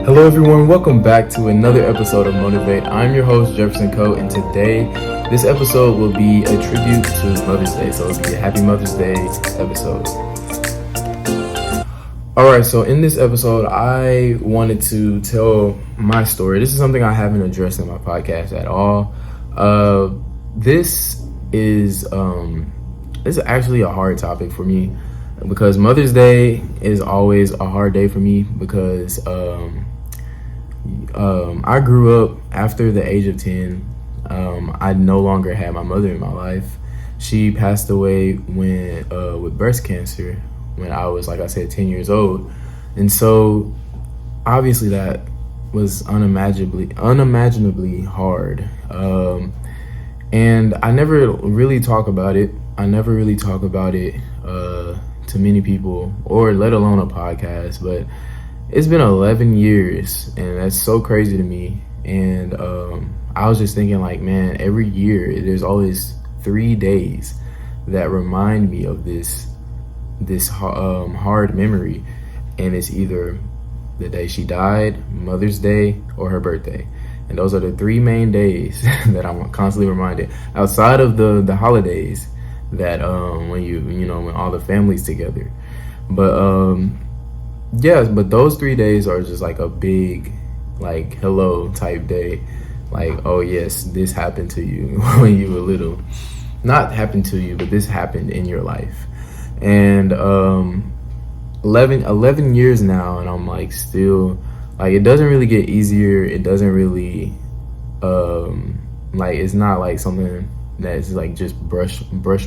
Hello everyone, welcome back to another episode of Motiv8. I'm your host, Jefferson Coe, and today, this episode will be a tribute to Mother's Day, so it'll be a Happy Mother's Day episode. Alright, so in this episode, I wanted to tell my story. This is something I haven't addressed in my podcast at all. This is actually a hard topic for me because Mother's Day is always a hard day for me because I grew up after the age of 10. I no longer had my mother in my life. She passed away when with breast cancer when I was, like I said, 10 years old. And so obviously that was unimaginably hard. And I never really talk about it. To many people, or let alone a podcast, but it's been 11 years and that's so crazy to me. And I was just thinking, like, man, every year there's always 3 days that remind me of this hard memory, and it's either the day she died, Mother's Day, or her birthday. And those are the 3 main days that I'm constantly reminded, outside of the holidays that when all the family's together. But but those 3 days are just like a big, like, hello type day. Like, oh yes, this happened to you when you were little. Not happened to you, but this happened in your life. And 11 years now, and I'm like still, like, it doesn't really get easier. It doesn't really it's not like something that's like just brush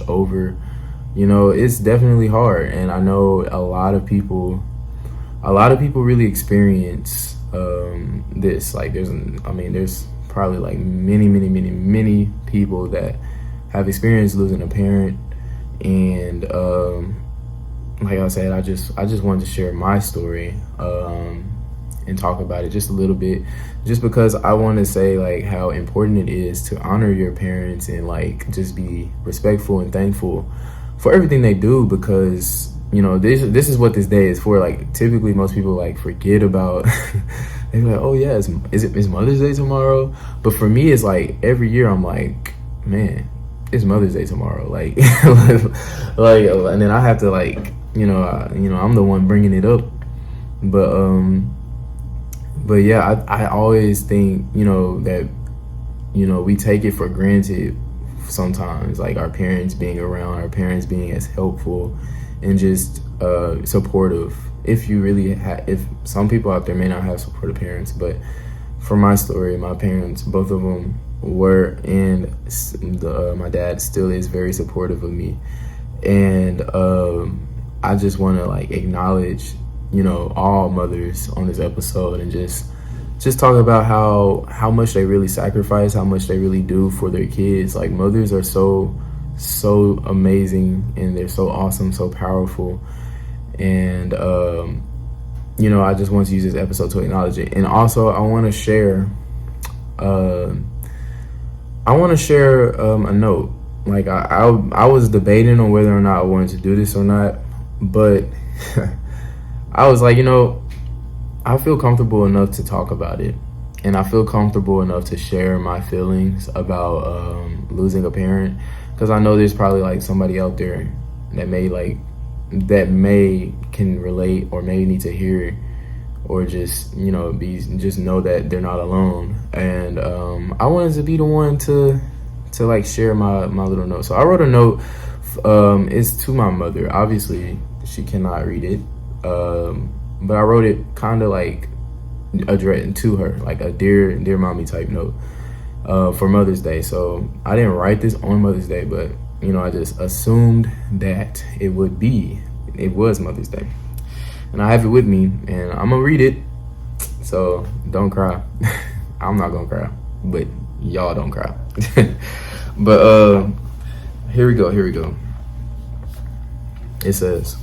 over. It's definitely hard, and I know a lot of people really experience this. Like, there's probably like many people that have experienced losing a parent. And like I said, I just wanted to share my story and talk about it just a little bit, just because I want to say, like, how important it is to honor your parents and, like, just be respectful and thankful for everything they do, because this is what this day is for. Like, typically most people like forget about they're like, oh yeah, is Mother's Day tomorrow? But for me, it's like every year I'm like, man, it's Mother's Day tomorrow, like and then I have to, like, I'm the one bringing it up. But yeah, I always think that we take it for granted sometimes, like our parents being around, our parents being as helpful and just supportive. If some people out there may not have supportive parents, but for my story, my parents, both of them were, and my dad still is very supportive of me. And I just want to, like, acknowledge all mothers on this episode, and just talk about how much they really sacrifice, how much they really do for their kids. Like, mothers are so amazing, and they're so awesome, so powerful. And I just want to use this episode to acknowledge it. And also I want to share a note. Like, I was debating on whether or not I wanted to do this or not, but I was like, I feel comfortable enough to talk about it, and I feel comfortable enough to share my feelings about losing a parent, because I know there's probably, like, somebody out there that may can relate, or may need to hear, or just know that they're not alone. And I wanted to be the one to like share my little note. So I wrote a note. It's to my mother. Obviously she cannot read it, but I wrote it kind of like addressed to her, like a dear mommy type note for Mother's Day. So I didn't write this on Mother's Day, but I just assumed that it was Mother's Day, and I have it with me, and I'm gonna read it. So don't cry. I'm not gonna cry, but y'all don't cry. But here we go. It says,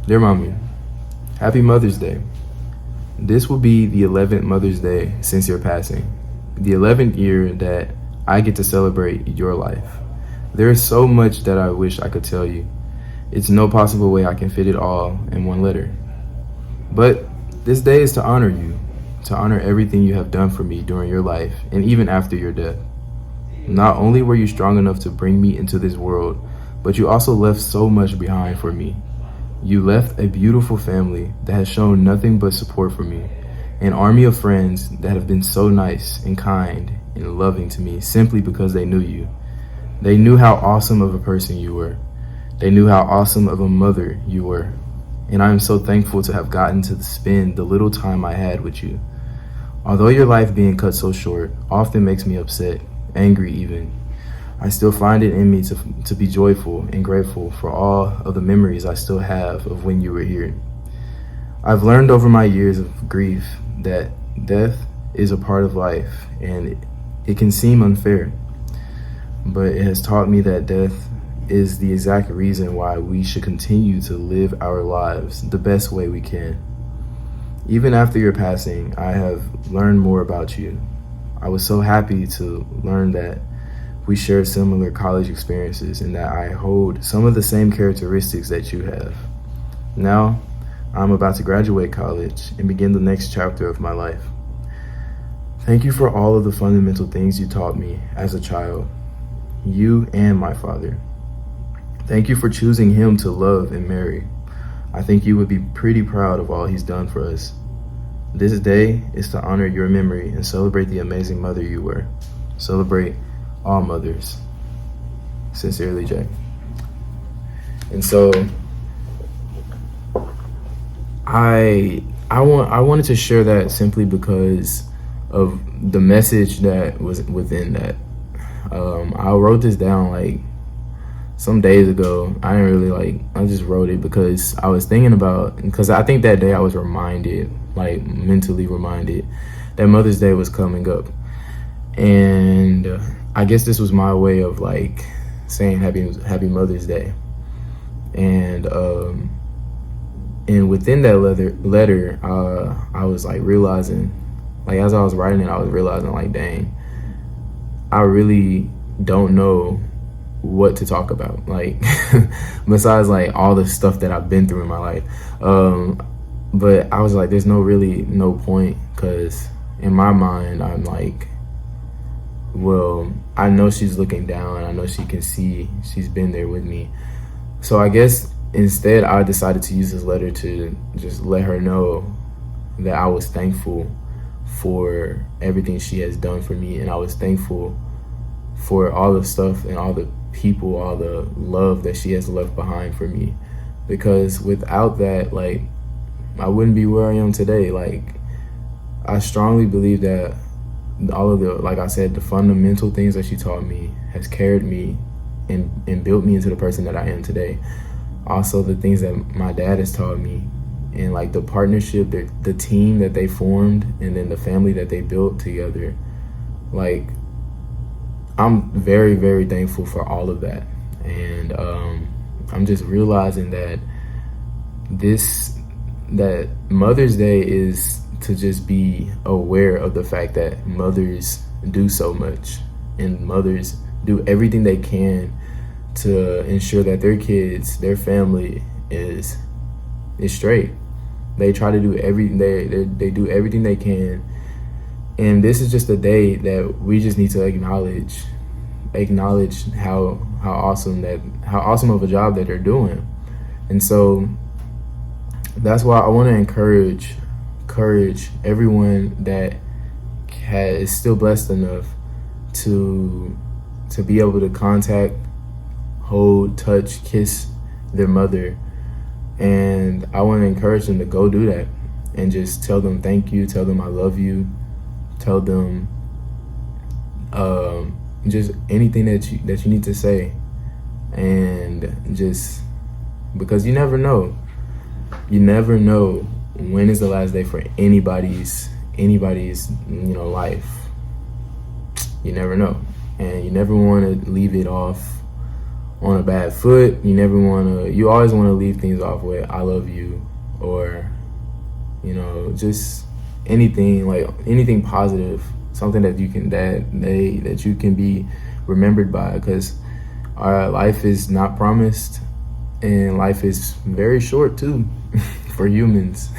"Dear Mommy, Happy Mother's Day. This will be the 11th Mother's Day since your passing, the 11th year that I get to celebrate your life. There is so much that I wish I could tell you. It's no possible way I can fit it all in one letter. But this day is to honor you, to honor everything you have done for me during your life and even after your death. Not only were you strong enough to bring me into this world, but you also left so much behind for me. You left a beautiful family that has shown nothing but support for me, an army of friends that have been so nice and kind and loving to me simply because they knew you. They knew how awesome of a person you were. They knew how awesome of a mother you were. And I am so thankful to have gotten to spend the little time I had with you. Although your life being cut so short often makes me upset, angry even, I still find it in me to be joyful and grateful for all of the memories I still have of when you were here. I've learned over my years of grief that death is a part of life, and it can seem unfair, but it has taught me that death is the exact reason why we should continue to live our lives the best way we can. Even after your passing, I have learned more about you. I was so happy to learn that we share similar college experiences and that I hold some of the same characteristics that you have. Now, I'm about to graduate college and begin the next chapter of my life. Thank you for all of the fundamental things you taught me as a child, you and my father. Thank you for choosing him to love and marry. I think you would be pretty proud of all he's done for us. This day is to honor your memory and celebrate the amazing mother you were. Celebrate all mothers. Sincerely, Jay. And so I wanted to share that simply because of the message that was within that. I wrote this down like some days ago. I didn't really I just wrote it because I was thinking about, because I think that day I was reminded, like mentally reminded, that Mother's Day was coming up. And I guess this was my way of like saying happy Mother's Day. And within that letter, I was like realizing, like as I was writing it, I was realizing like, dang, I really don't know what to talk about, like besides like all the stuff that I've been through in my life. But I was like, there's no point, because in my mind I'm like, well, I know she's looking down, I know she can see, she's been there with me. So I guess instead I decided to use this letter to just let her know that I was thankful for everything she has done for me, and I was thankful for all the stuff and all the people, all the love that she has left behind for me. Because without that, like, I wouldn't be where I am today. Like, I strongly believe that all of the, like I said, the fundamental things that she taught me has carried me and built me into the person that I am today. Also, the things that my dad has taught me, and like the partnership, the team that they formed, and then the family that they built together. Like, I'm very, very thankful for all of that. And I'm just realizing that that Mother's Day is to just be aware of the fact that mothers do so much, and mothers do everything they can to ensure that their kids, their family is straight. They try to do they do everything they can. And this is just a day that we just need to acknowledge how awesome of a job that they're doing. And so that's why I want to encourage everyone that is still blessed enough to be able to contact, hold, touch, kiss their mother. And I want to encourage them to go do that and just tell them thank you, tell them I love you, tell them just anything that you need to say. And just because you never know when is the last day for anybody's life. You never know, and you never want to leave it off on a bad foot. You always want to leave things off with I love you, or just anything positive, something that you can be remembered by, because our life is not promised, and life is very short too for humans.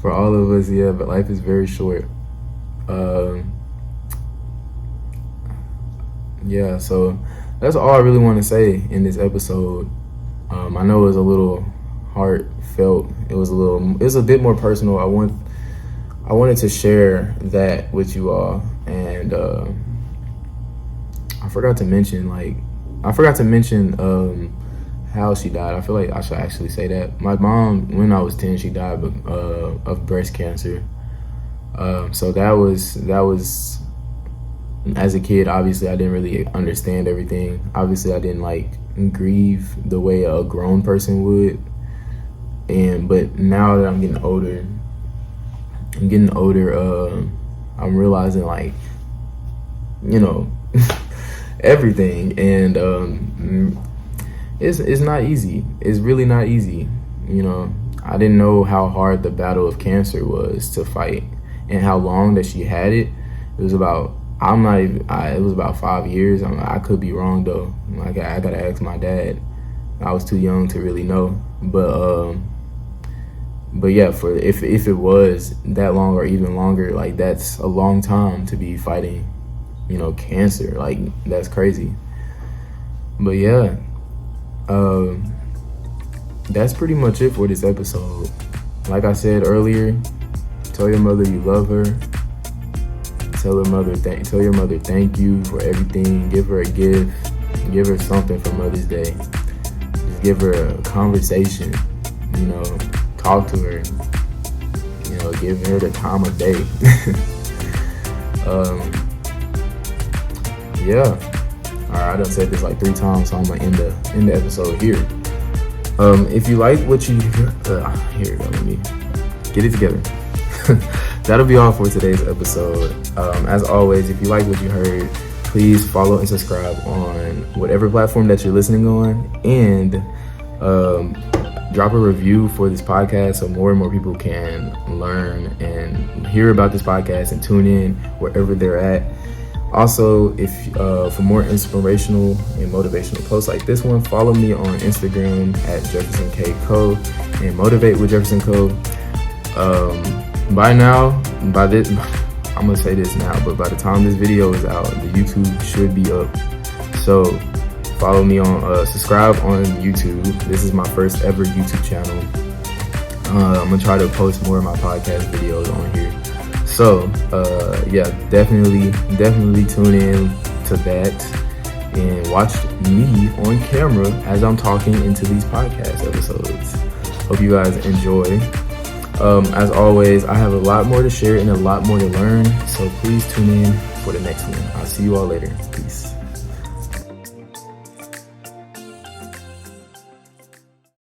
for all of us, yeah, but life is very short. Yeah, so that's all I really want to say in this episode. I know it was a little heartfelt. It was a bit more personal. I wanted to share that with you all, and I forgot to mention how she died. I feel like I should actually say that. My mom, when I was 10, she died of breast cancer. So that was as a kid, obviously I didn't really understand everything. Obviously I didn't like grieve the way a grown person would. But now that I'm getting older, I'm realizing, like, you know, everything, and it's not easy. It's really not easy. You know, I didn't know how hard the battle of cancer was to fight, and how long that she had it. It was about it was about 5 years. I could be wrong though. Like, I gotta ask my dad. I was too young to really know, but yeah, if it was that long or even longer, like, that's a long time to be fighting, you know, cancer. Like, that's crazy. But yeah, that's pretty much it for this episode. Like I said earlier, tell your mother you love her. Tell your mother thank you for everything. Give her a gift. Give her something for Mother's Day. Just give her a conversation. You know, talk to her. You know, give her the time of day. Yeah. Alright, I done said this like 3 times, so I'm gonna end the episode here. If you like what you here we go, let me get it together. That'll be all for today's episode. As always, if you like what you heard, please follow and subscribe on whatever platform that you're listening on, and drop a review for this podcast so more and more people can learn and hear about this podcast and tune in wherever they're at. Also, if for more inspirational and motivational posts like this one, follow me on Instagram at Jefferson Coe and Motiv8 with Jefferson Coe. I'm gonna say this now, but by the time this video is out, the YouTube should be up. So follow me on, subscribe on YouTube. This is my first ever YouTube channel. I'm gonna try to post more of my podcast videos on here. So yeah, definitely tune in to that and watch me on camera as I'm talking into these podcast episodes. Hope you guys enjoy. As always, I have a lot more to share and a lot more to learn, so please tune in for the next one. I'll see you all later. Peace.